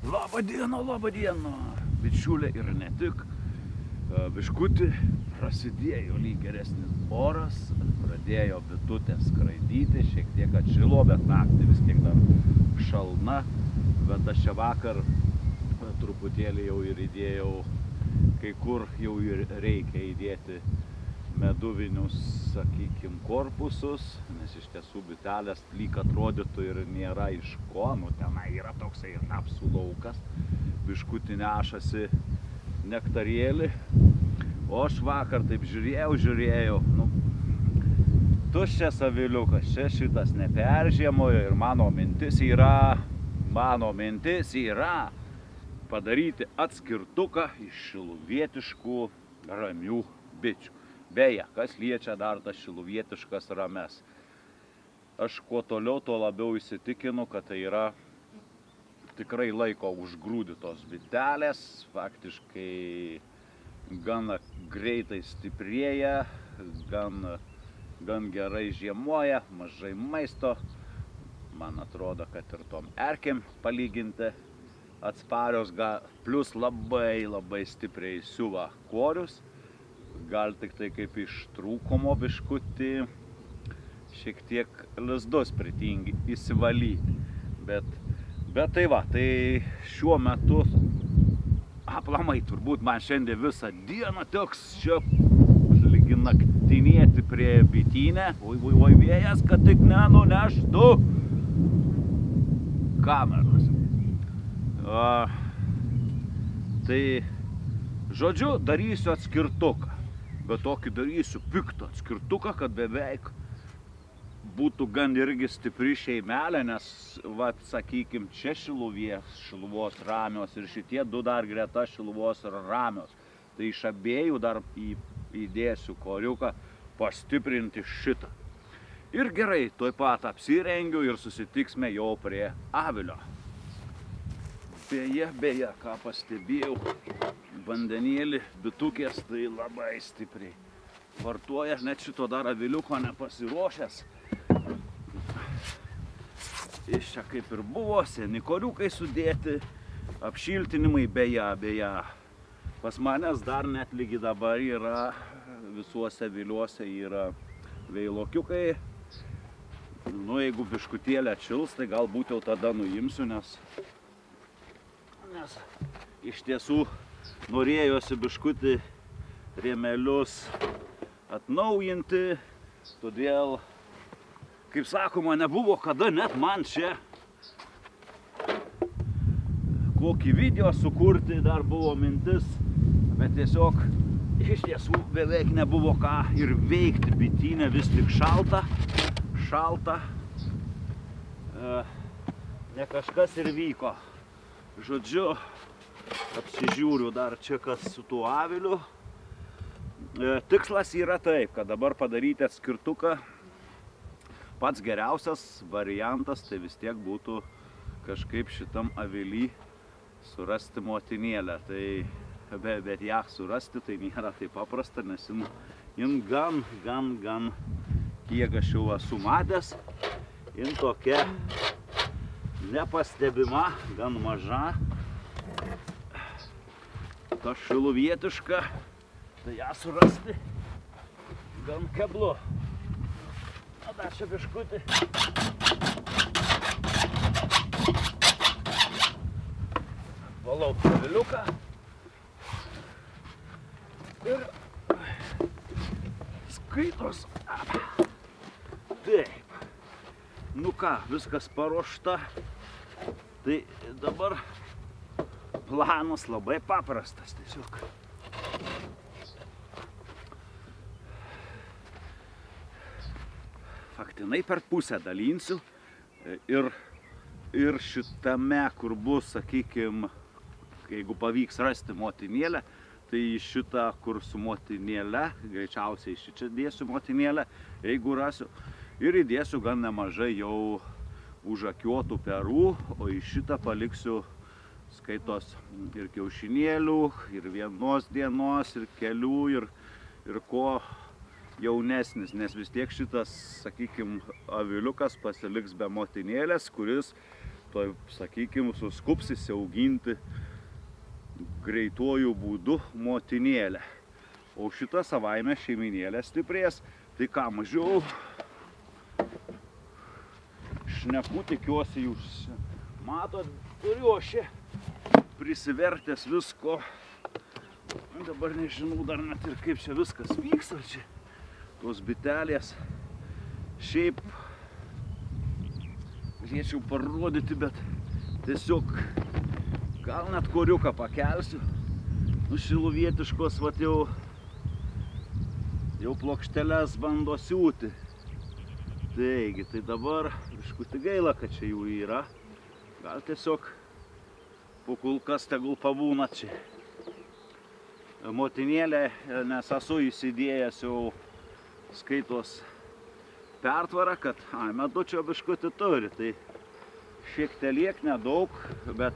Labą dieną, bičiulė ir ne tik. Biškutį prasidėjo lyg geresnis oras, pradėjo bitutės skraidyti, šiek tiek atšilo, bet naktį vis tiek dar šalna. Bet aš čia vakar truputėlį jau ir įdėjau, kai kur jau ir reikia įdėti meduvinius, sakykim, korpusus, nes iš tiesų bitelės lyg atrodytų ir nėra iš ko, nu tenai yra toksai rapsų laukas, biškutį nešasi nektarėlį, o aš vakar taip žiūrėjau, nu, tuščias aviliukas, čia šitas neperžiemojo ir mano mintis yra padaryti atskirtuką iš šiluvietiškų ramių bičių. Beje, kas liečia dar tas šiluvietiškas rames. Aš kuo toliau, tuo labiau įsitikinu, kad tai yra tikrai laiko užgrūdytos bitelės, faktiškai gana greitai stiprėja, gan gerai žiemoja, mažai maisto. Man atrodo, kad ir tom erkėm palyginti atsparios, plus labai stipriai siuva korius. Gal tik tai kaip iš trūkumo biškutį šiek tiek lizdus pritingi įsivalyti. Bet tai va, tai šiuo metu aplamai turbūt man šiandien visą dieną teks čia lygi naktinėti prie bitynę. Oi vėjas, kad tik nenuneštų kameros. Tai žodžiu, darysiu atskirtuką. Bet tokį darysiu piktą atskirtuką, kad beveik būtų gan irgi stipri šeimelė, nes, vat, sakykim, čia šiluvos ramios ir šitie du dar greta šiluvos ramios. Tai iš abiejų dar įdėsiu koriuką pastiprinti šitą. Ir gerai, tuoj pat apsirengiu ir susitiksime jau prie avilio. Beje, ką pastebėjau, vandenėlį bitukės tai labai stipriai vartoja, net šito dar aviliuko nepasiruošęs. Iš čia kaip ir buvo, seni koriukai sudėti, apšiltinimai, beje, pas manęs dar net lygi dabar yra, visuose aviliuose yra veilokiukai. Nu, jeigu biškutėlė atšils, tai galbūt jau tada nuimsiu, nes iš tiesų norėjosi biškutį rėmelius atnaujinti, todėl, kaip sakoma, nebuvo kada net man čia kokį video sukurti, dar buvo mintis, bet tiesiog iš tiesų beveik nebuvo ką ir veikti, bitynė vis tik šalta, ne kažkas ir vyko. Žodžiu, apsižiūriu dar čia kas su tuo aviliu. Tikslas yra taip, kad dabar padaryti atskirtuką. Pats geriausias variantas tai vis tiek būtų kažkaip šitam avily surasti motinėlę. Bet ją surasti tai nėra taip paprasta, nes jin gan, kiek aš jau esu matęs, jin tokia nepastebima, gan maža. Ta šiluvietiška, tai ją surasti gan keblu. Na, dar čia biškutį. Valau aviliuką. Ir skaitos. Taip. Nu ką, viskas paruošta. Tai dabar planas labai paprastas tiesiog. Faktinai per pusę dalinsiu ir šitame, kur bus, sakykim, jeigu pavyks rasti motinėlę, tai šitą, kur su motinėle, greičiausiai šičia dėsiu motinėlę, jeigu rasiu, ir įdėsiu gan nemažai jau užakiuotų perų, o į šitą paliksiu skaitos ir kiaušinėlių, ir vienos dienos, ir kelių, ir ko jaunesnis, nes vis tiek šitas, sakykim, aviliukas pasiliks be motinėlės, kuris toj, sakykime, suskupsis auginti greituoju būdu motinėlę. O šita savaime šeiminėlė stiprės, tai ką mažiau šneku, tikiuosi jūs matot, turiu aš čia prisivertęs visko. Dabar nežinau dar net ir kaip čia viskas vyksta, čia tos bitelės. Šiaip galėčiau parodyti, bet tiesiog gal net koriuką pakelsiu. Nu, šiluvietiškos vat jau plokšteles bando siūti. Taigi, tai dabar biškutį gaila, kad čia jų yra. Gal tiesiog po kol kas tegul pabūna čia. Motinėlė, nes esu įsidėjęs jau skaitos pertvarą, kad medučio biškutį turi. Tai šiek tiek nedaug, bet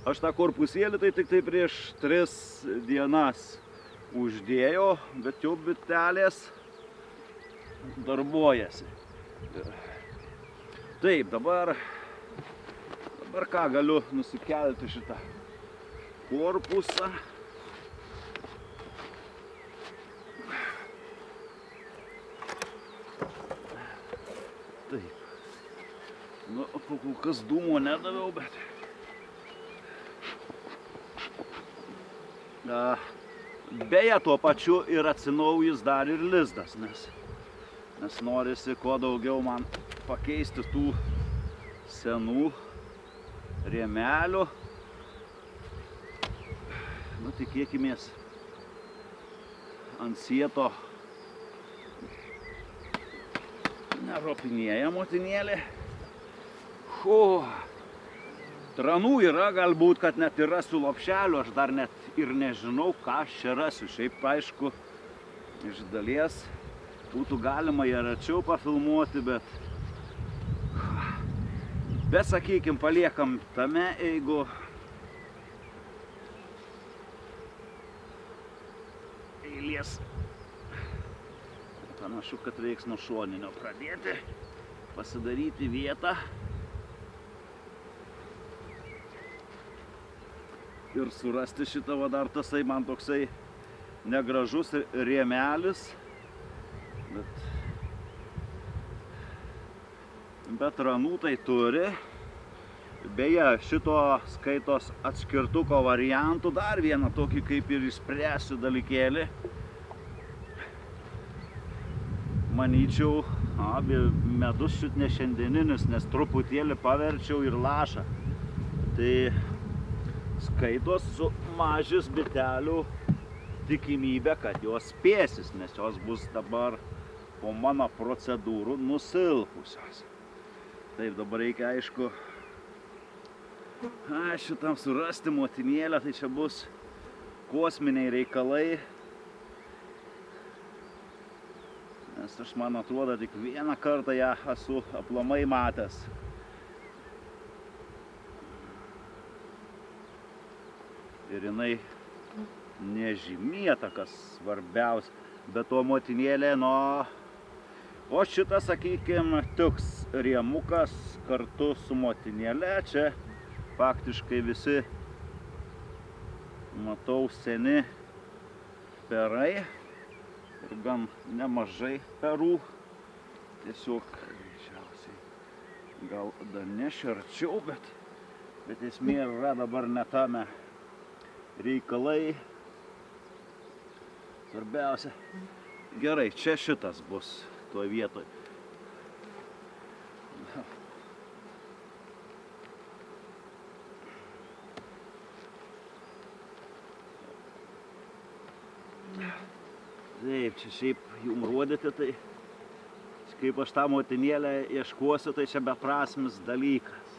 aš tą korpusėlį tai tik tai prieš 3 dienas uždėjau, bet jau bitelės darbuojasi. Taip, dabar ką galiu nusikelti šitą korpusą. Taip. Nu, kol kas dūmo nedaviau, bet beje, tuo pačiu ir atsinaujis dar ir lizdas, nes norisi kuo daugiau man pakeisti tų senų rėmelių. Nu, tikėkimės ant sieto neropinėja motinėlė. Tranų yra, galbūt, kad net ir rasiu lopšelių, aš dar net ir nežinau, ką aš čia rasiu. Šiaip, aišku, iš dalies būtų galima ją arčiau pafilmuoti, bet sakykim, paliekam tame, jeigu eilės. Panašu, kad reiks nuo šoninio pradėti, pasidaryti vietą ir surasti šitą, va dar tasai man toksai negražus rėmelis, bet ranų tai turi. Beje, šito skaitos atskirtuko variantų dar vieną tokį kaip ir išspręsiu dalykėlį. Manyčiau, medus šit ne šiandieninis, nes truputėlį paverčiau ir lašą. Tai skaitos sumažis bitelių tikimybę, kad jos spėsis, nes jos bus dabar po mano procedūrų nusilpusios. Taip, dabar reikia, aišku, šitam surasti motinėlę, tai čia bus kosminiai reikalai. Nes aš, man atrodo, tik vieną kartą ją esu aplamai matęs. Ir jinai nežymėta, kas svarbiausia. Bet to motinėlė, o šitas, sakykime, toks rėmukas kartu su motinėlė. Čia faktiškai visi, matau, seni perai. Ir gan nemažai perų. Tiesiog, greičiausiai, gal dar nešarčiau, bet esmė yra dabar ne tame reikalai. Svarbiausia. Gerai, čia šitas bus toj vietoj. Taip, čia šiaip jums rodyti, tai kaip aš tą motinėlę ieškuosiu, tai čia beprasmis dalykas.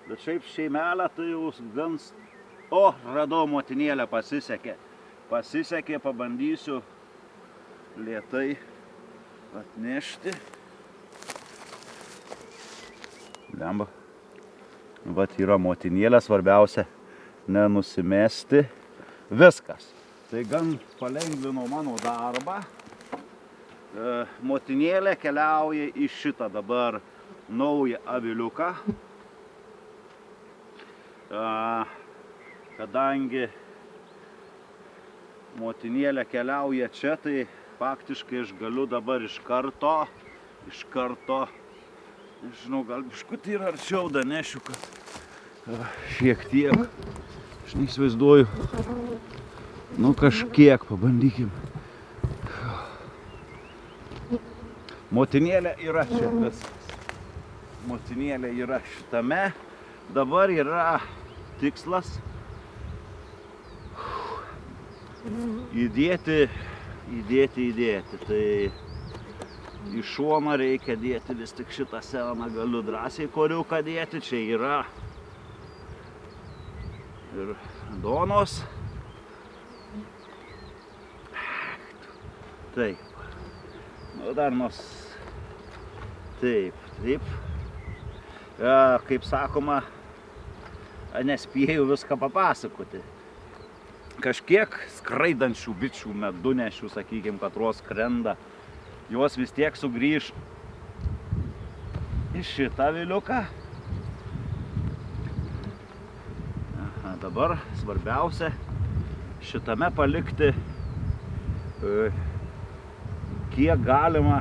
Bet šiaip šeimelę tai jau gan... radau motinėlę, pasisekė. Pasisekė, pabandysiu lėtai atnešti. Lemba. Vat yra motinėlė, svarbiausia nenusimesti. Viskas. Tai gan palengvino mano darbą. Motinėlė keliauja į šitą dabar naują aviliuką. Kadangi motinėlė keliauja čia, tai faktiškai aš galiu dabar iš karto, nežinau, gal biškutį ir arčiau danešiu, kad šiek tiek, aš neįsivaizduoju, nu kažkiek pabandykim. Motinėlė yra čia viskas. Motinėlė yra šitame. Dabar yra tikslas įdėti. Tai į šoną reikia dėti vis tik šitą seną, galiu drąsiai koriuką dėti. Čia yra ir donos. Taip. Nu, dar nors. Taip. Kaip sakoma, nespėjau viską papasakoti. Kažkiek skraidančių bičių, medunešių, sakykim, katros skrenda, jos vis tiek sugrįž į šitą aviliuką. Dabar svarbiausia šitame palikti kiek galima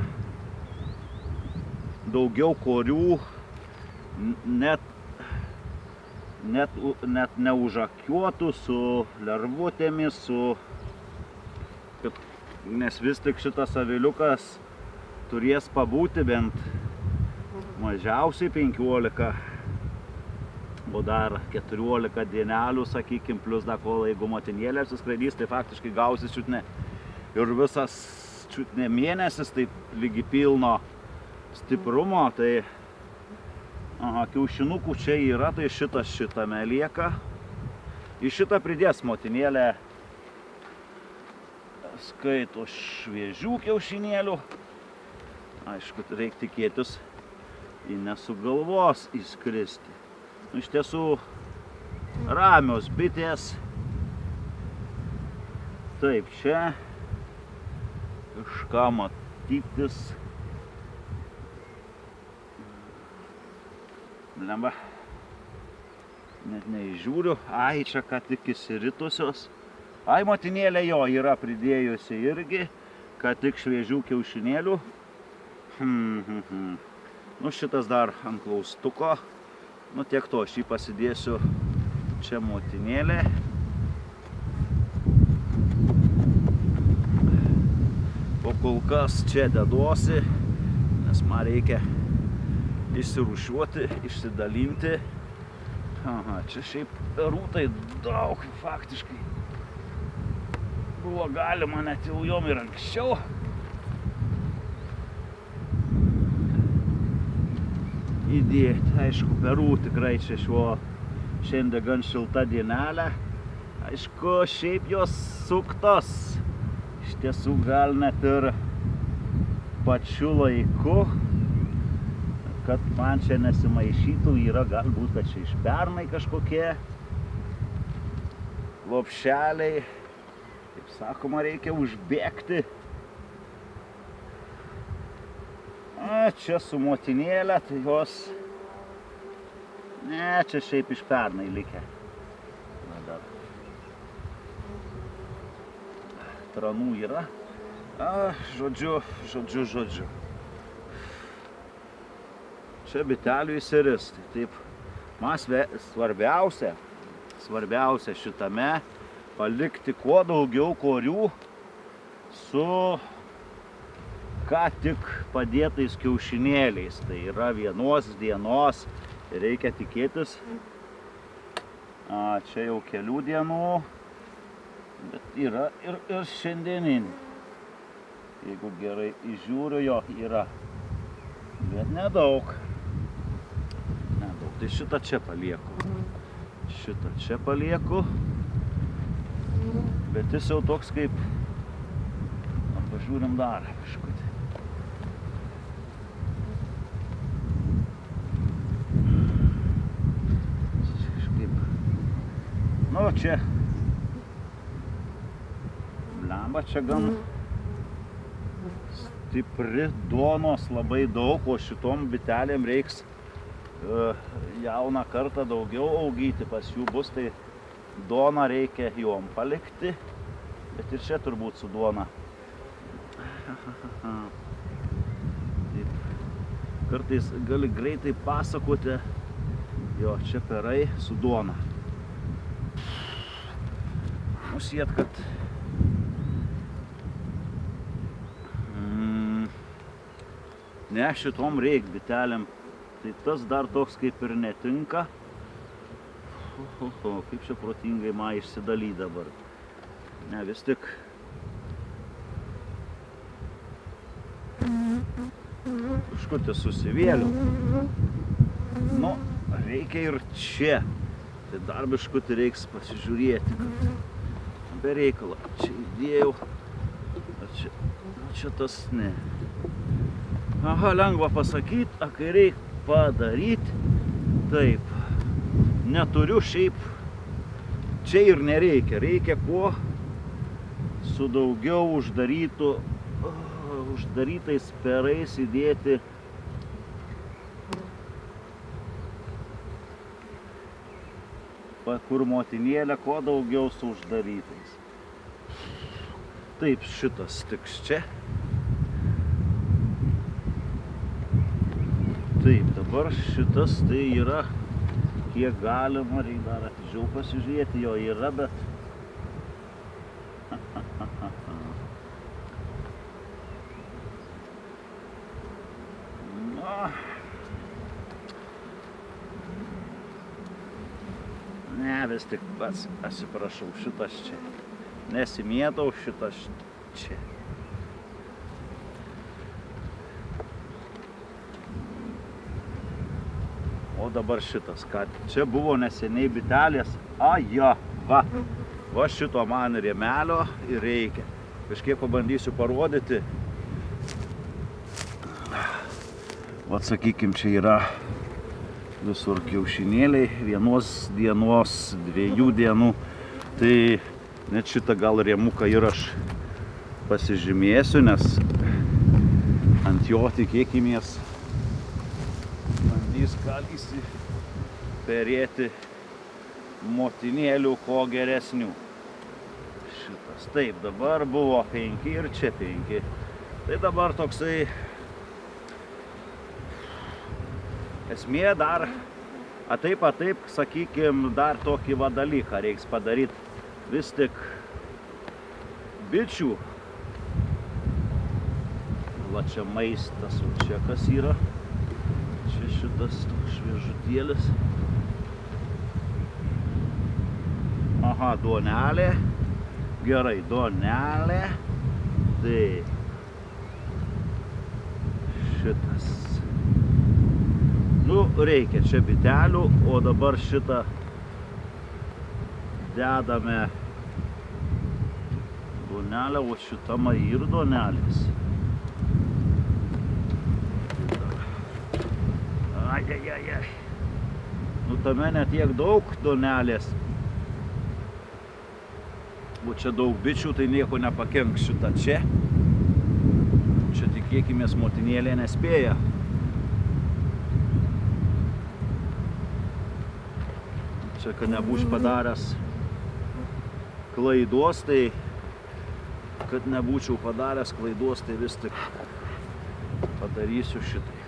daugiau korių, net neužakiuotų su lervutėmis, nes vis tik šitas aviliukas turės pabūti bent mažiausiai 15, o dar 14 dienelių, sakykim, plus dar kol jeigu motinėlė apsiskraidys, tai faktiškai gausis čiut ne ir visas čiut ne mėnesis, tai lygi pilno stiprumo, tai kiaušinukų čia yra, tai šitas šitame lieka. Į šitą pridės motinėlė, skaito, šviežių kiaušinėlių. Aišku, reikia tikėtis, ji nesugalvos įskristi. Iš tiesų, ramios bitės. Taip, čia kažką matytis. Blemba, net neįžiūriu. Ai, čia ką tik įsiritusios. Ai, motinėlė jo yra pridėjusi irgi, ką tik šviežių kiaušinėlių. Nu, šitas dar ant klaustuko. Nu, tiek to, aš jį pasidėsiu. Čia motinėlė. O kol kas čia deduosi, nes man reikia išsirūšiuoti, išsidalinti. Čia šiaip rūtai daug, faktiškai. Buvo galima net jau jom ir anksčiau. Įdėti, aišku, perų tikrai čia šiandien gan šilta dienelė. Aišku, šiaip jos suktos. Iš tiesų gal net ir pačiu laiku, kad man čia nesimaišytų, yra galbūt, kad čia iš pernai kažkokie lopšeliai. Kaip sakoma, reikia užbėgti. Čia su motinėlė, tai jos... Ne, čia šiaip iš pernai likę. Tranų yra. Žodžiu. Čia bitelių įsiris. Taip, man svarbiausia šitame palikti kuo daugiau korių su ką tik padėtais kiaušinėliais. Tai yra vienos dienos, reikia tikėtis. Čia jau kelių dienų, bet yra ir šiandieninį. Jeigu gerai įžiūriu, jo yra, bet nedaug. Tai šitą čia palieku. Bet jis jau toks kaip... Pažiūrim dar kažkutį. Nu, čia... Blemba, čia gan stipri, duonos labai daug, o šitom bitelėm reiks jauną kartą daugiau augyti, pas jų bus, tai duoną reikia jom palikti, bet ir čia turbūt su duona. Kartais gali greitai pasakoti, jo, čia perai su duona. Nusiet, kad ne, šitom reik bitelėm, tai tas dar toks kaip ir netinka. Kaip čia protingai man išsidaly dabar. Ne, vis tik. Kažkutį susivėliau. Nu, reikia ir čia. Tai dar biškutį reiks pasižiūrėti, kad be reikalo. Čia įdėjau. Čia tas ne. Aha, lengva pasakyti, a kai reik padaryti, taip. Neturiu šiaip, čia ir nereikia. Reikia kuo su daugiau uždarytais perais įdėti kur motinėlė, kuo daugiau su uždarytais. Taip, šitas tiks čia. Taip, dabar šitas tai yra, kiek galima, reikia dar atidžiau pasižiūrėti, jo yra, bet ne, vis tik pats, atsiprašau, šitas čia. Nesimėtau, šitas čia. O dabar šitas, kad čia buvo neseniai bitelės. Ja, va. Va šito man rėmelio ir reikia. Kažkiek pabandysiu parodyti. Vat sakykim, čia yra visur kiaušinėliai, vienos dienos, 2 dienų. Tai net šitą gal rėmuką ir aš pasižymėsiu, nes ant jo tikėkimės bandys kalisi perėti motinėlių ko geresnių. Šitas. Taip, dabar buvo 5 ir čia 5. Tai dabar toksai esmė dar, taip, sakykim, dar tokį va dalyką reiks padaryti. Vis tik bičių. Va čia maistas, o čia kas yra. Čia šitas šviežutėlis. Aha, duonelė. Gerai, duonelė. Tai šitas. Nu, reikia čia bitelių, o dabar šitą dedame duonelę, o šitama ir duonelės. Ai. Nu, tame netiek daug duonelės. O čia daug bičių, tai nieko nepakenks šitą čia. Čia tikėkimės motinėlė nespėja. Čia, kad nebūčiau padaręs klaidos, tai vis tik padarysiu šitai.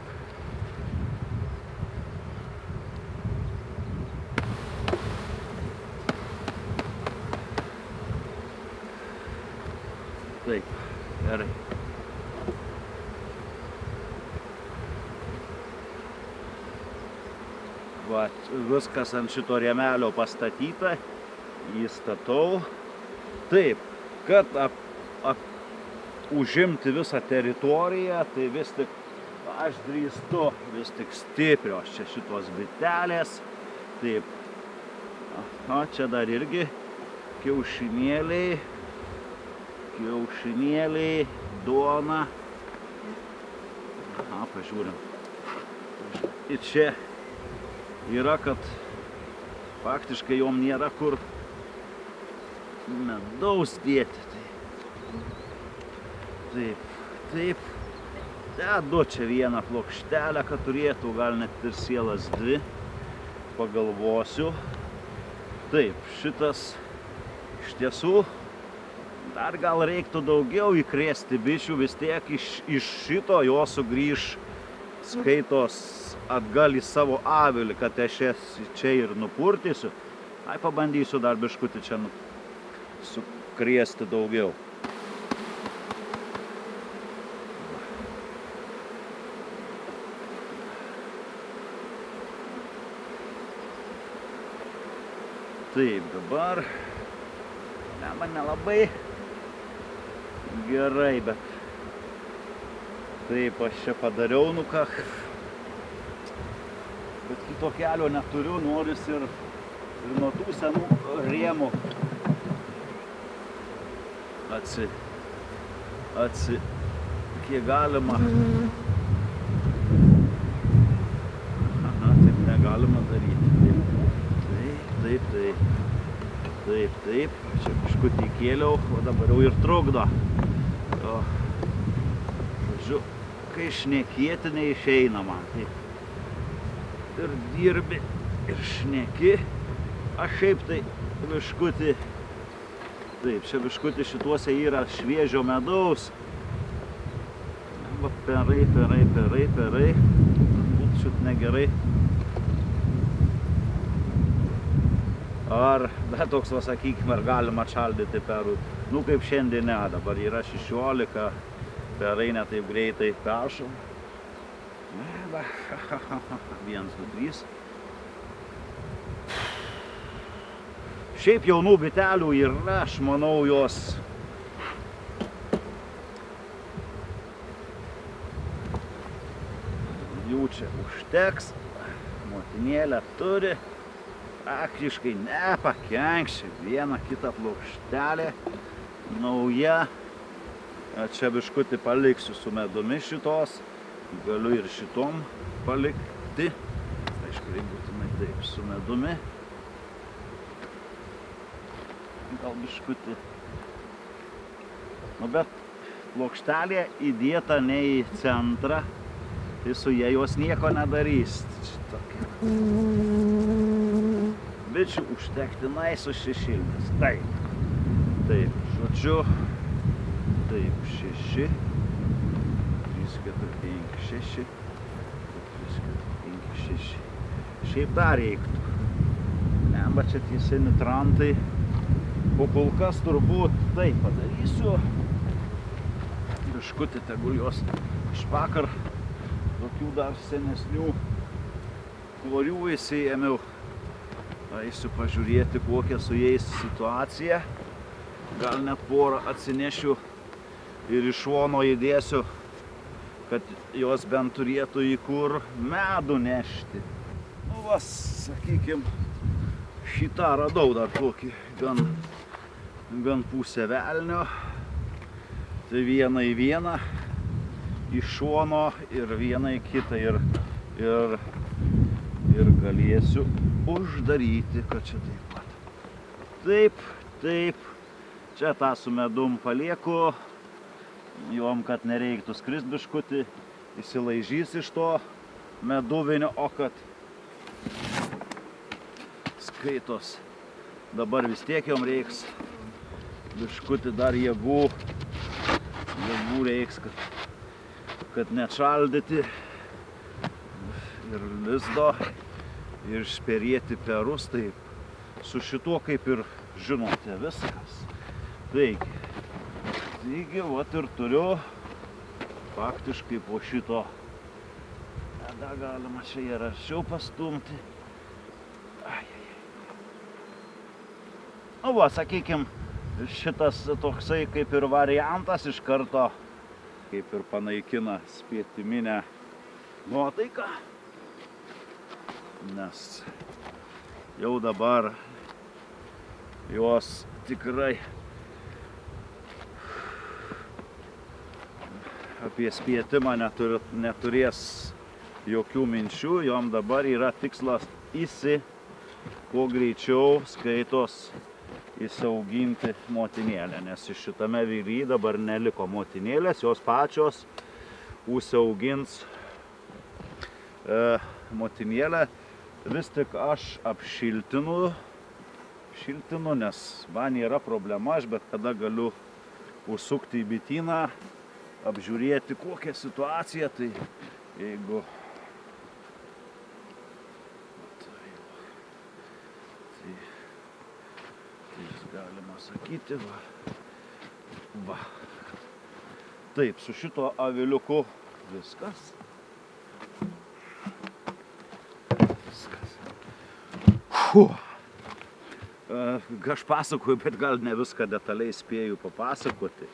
Taip, gerai. Va, viskas ant šito rėmelio pastatyta, įstatau. Taip, kad užimti visą teritoriją, tai vis tik aš drįstu, vis tik stiprios čia šitos bitelės. Taip, čia dar irgi kiaušinėliai, duona. Pažiūrim. Ir čia yra, kad faktiškai jom nėra kur medaus dėti. Taip. Dedu čia vieną plokštelę, kad turėtų, gal net ir sielas 2. Pagalvosiu. Taip, šitas iš tiesų dar gal reiktų daugiau įkrėsti bičių, vis tiek iš šito jo sugrįž skaitos atgal į savo avilį, kad aš jas čia ir nupurtysiu. Ai, pabandysiu dar biškutį čia sukrėsti daugiau. Taip, dabar man nelabai gerai, bet taip aš čia padariau, nu ką, bet kito kelio neturiu, noris ir nuo tų senų rėmų kiek galima. Aha, taip negalima daryti. Taip, čia kažkutį kėliau, o dabar jau ir trukdo. Žodžiu, kai šnekėti neišeina man, taip. Ir dirbi, ir šneki. Aš šiaip tai biškutį, taip, čia biškutį šituose yra šviežio medaus. Perai. Būt šit negerai. Ar dar toks, va, sakykime, ar galima atšaldyti perų. Nu, kaip šiandien ne, dabar yra 16, perai ne taip greitai peršal. 1, 2, 3. Šiaip jaunų bitelių yra, aš manau, jos jų čia užteks, motinėlę turi. Praktiškai nepakenkščia, vieną kitą plokštelę, nauja. Čia biškutį paliksiu su medumi šitos, galiu ir šitom palikti. Aišku, būtinai taip, su medumi. Gal biškutį. Nu, bet plokštelė įdėta ne į centrą, tai su jie jos nieko nedarys. Šitokia. Bičių užtektinai sušešilnis. Taip, žodžiu. Taip, 6. 3, 4, 5, 6. 3, 4, 5, 6. Šiaip dar reiktų. Nemba čia tie seni trantai. Po kol kas turbūt taip padarysiu. Biškutį tegul jos iš vakar tokių dar senesnių klorių įsiėmiau. Eisiu pažiūrėti, kokia su jais situacija. Gal net porą atsinešiu ir iš šono įdėsiu, kad jos bent turėtų į kur medų nešti. Nu, va, sakykim, šitą radau dar tokį gan pusę velnio. Tai vieną į vieną iš šono ir vieną į kitą ir galėsiu uždaryti, kad čia taip pat. Taip. Čia tą su medum palieku, jom, kad nereiktų skrist biškutį, įsilaižys iš to meduvinio, o kad skaitos. Dabar vis tiek jom reiks biškutį dar jėgų reiks, kad neatšaldyti ir lizdo ir išperėti perus, taip. Su šituo kaip ir žinote viskas. Taigi, vat ir turiu faktiškai po šito. Tada galima čia ir arčiau pastumti. Nu va, sakykim, šitas toksai kaip ir variantas iš karto kaip ir panaikina spietiminę nuotaiką. Nes jau dabar jos tikrai apie spietimą neturės jokių minčių. Jom dabar yra tikslas kuo greičiau skaitos įsiauginti motinėlę, nes iš šitame vyry dabar neliko motinėlės, jos pačios užsiaugins motinėlę. Vis tik aš apšiltinu, nes man yra problema, aš bet kada galiu užsukti į bityną, apžiūrėti kokią situaciją, tai jeigu tai galima sakyti, va. Taip, su šito aviliuku viskas. Aš pasakoju, bet gal ne viską detaliai spėju papasakoti.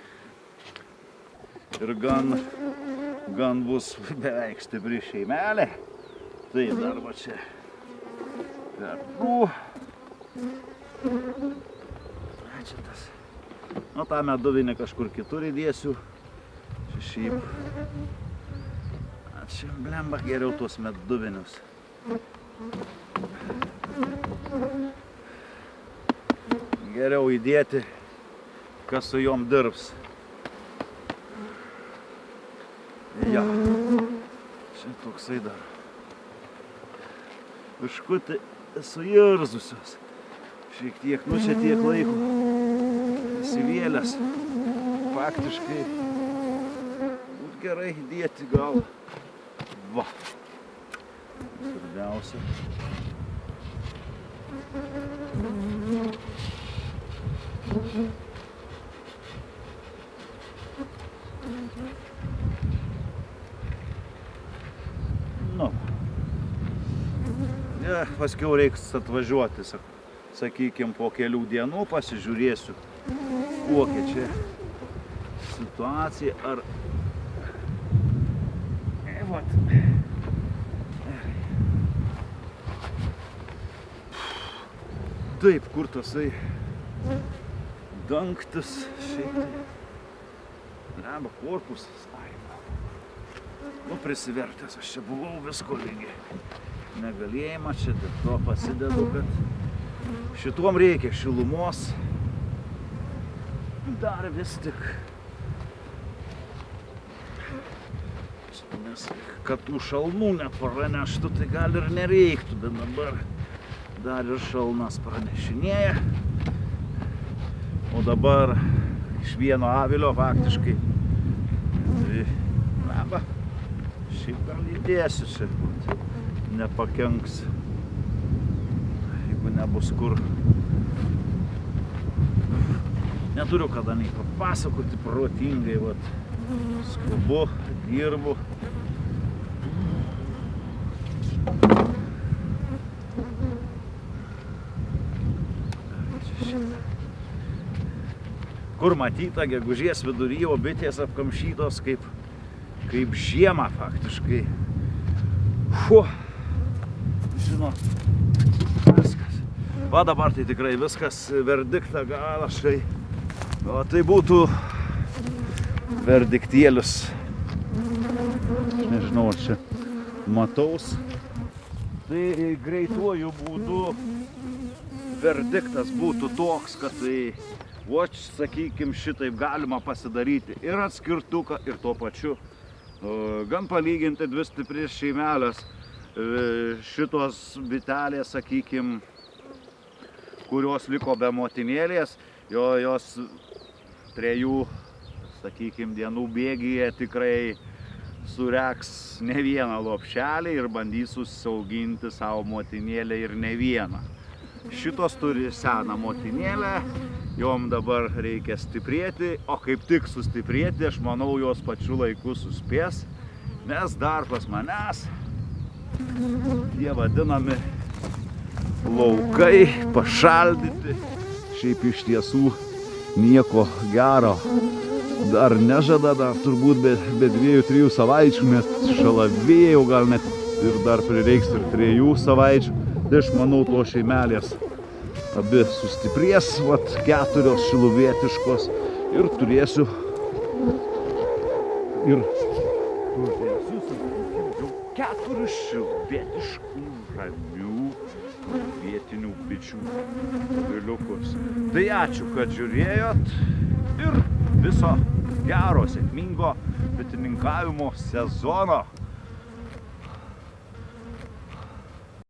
Ir gan bus beveik stipri šeimelė. Tai dar va čia. Čia tas. Nu, tą meduvinį kažkur kitur įdėsiu. Šiaip. Čia blemba geriau tuos meduvinius. Geriau įdėti, kas su jom dirbs. Ja, čia toksai dar. Biškutį suirzusios. Šiek tiek, nu čia tiek laiko. Įsivėlęs. Faktiškai būt gerai įdėti gal. Va. Svarbiausia. Nu. Ja, paskiau reiks atvažiuoti, sakykim, po kelių dienų pasižiūrėsiu, kokia čia situacija, ar... Vat. Taip, kur tasai dangtis, šiaip lemba korpusas, nu prisivertęs, aš čia buvau visko lygiai. Negalėjimą čia, dėl to pasidedu, kad šituom reikia šilumos. Dar vis tik, nes kad tų šalnų nepraneštų, tai gal ir nereiktų, bet dabar dar ir šalnas pranešinėja. O dabar iš vieno avilio faktiškai. Tai, na, šiaip gal įdėsiu čia, nepakenks, jeigu nebus kur. Neturiu kada nei papasakoti protingai, vat, skubu, dirbu. Kur matyta gegužės vidury, o bitės apkamšytos kaip žiemą faktiškai. Žinot, viskas. Va dabar tai tikrai viskas, verdiktą galašai. O tai būtų verdiktėlius. Nežinau, ar čia mataus. Tai greituoju būdu verdiktas būtų toks, kad tai sakykim, šitaip galima pasidaryti ir atskirtuką, ir tuo pačiu gan palyginti dvi stipris šeimelės. Šitos bitelės, sakykim, kurios liko be motinėlės, jos 3, sakykim, dienų bėgyje tikrai sureks ne vieną lopšelį ir bandys užsiauginti savo motinėlę ir ne vieną. Šitos turi seną motinėlę, jom dabar reikia stiprėti, o kaip tik sustiprėti, aš manau, jos pačiu laiku suspės, nes dar pas manęs tie vadinami laukai pašaldyti. Šiaip iš tiesų nieko gero dar nežada, dar turbūt be 2-3 savaičių, net šalavėjau, gal net ir dar prireiks ir 3 savaičių. Tai aš manau, to šeimelės abi sustiprės, vat 4 šiluvietiškos ir turėsiu ir 4 šiluvietiškų ramių vietinių bičių aviliukus. Tai ačiū, kad žiūrėjot ir viso gero, sėkmingo bitininkavimo. ūkininkavimo sezono.